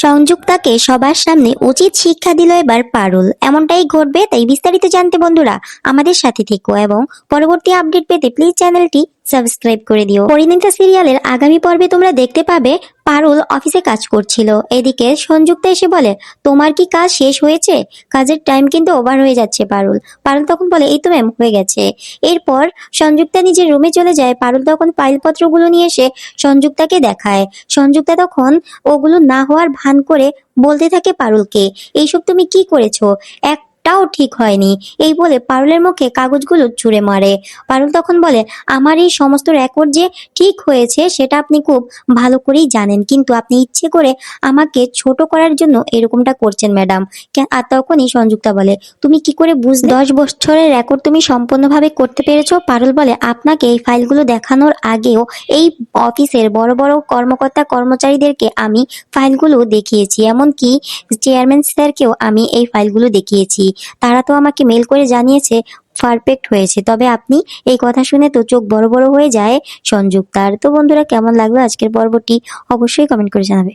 সংযুক্তাকে সবার সামনে উচিত শিক্ষা দিল এবার পারুল। এমনটাই ঘটবে, তাই বিস্তারিত জানতে বন্ধুরা আমাদের সাথে থেকো এবং পরবর্তী আপডেট পেতে প্লিজ চ্যানেলটি সাবস্ক্রাইব করে দিও। পরিণীতা সিরিয়ালের আগামী পর্বে তোমরা দেখতে পাবে পারুল অফিসে কাজ করছিল, এদিকে সংযুক্তা এসে বলে তোমার কি কাজ শেষ হয়েছে? কাজের টাইম কিন্তু ওভার হয়ে যাচ্ছে। পারুল পারুল তখন বলে এই তো ম্যাম, হয়ে গেছে। এরপর সংযুক্তা নিজের রুমে চলে যায়। পারুল তখন ফাইলপত্রগুলো নিয়ে এসে সংযুক্তাকে দেখায়। সংযুক্তা তখন ওগুলো না হওয়ার ভান করে বলতে থাকে পারুলকে, এইসব তুমি কি করেছো, একটাও ঠিক হয়নি। এই বলে পারুলের মুখে কাগজগুলো ছুঁড়ে মারে। পারুল তখন বলে আমার এই সমস্ত রেকর্ড যে ঠিক হয়েছে সেটা আপনি খুব ভালো করেই জানেন, কিন্তু আপনি ইচ্ছে করে আমাকে ছোট করার জন্য এরকমটা করছেন ম্যাডাম। আর তখনই সংযুক্তা বলে তুমি কি করে বুঝলে 10 বছরের রেকর্ড তুমি সম্পূর্ণভাবে করতে পেরেছো? পারুল বলে আপনাকে এই ফাইলগুলো দেখানোর আগেও এই অফিসের বড় বড় কর্মকর্তা কর্মচারীদেরকে আমি ফাইলগুলো দেখিয়েছি, এমনকি চেয়ারম্যান স্যারকেও আমি এই ফাইলগুলো দেখিয়েছি। তারা তো আমাকে মেল করে জানিয়েছে পারফেক্ট হয়েছে। তবে আপনি এই কথা শুনে তো চোখ বড় বড় হয়ে যায় সংযুক্তার। তো বন্ধুরা, কেমন লাগলো আজকের পর্বটি অবশ্যই কমেন্ট করে জানাবে।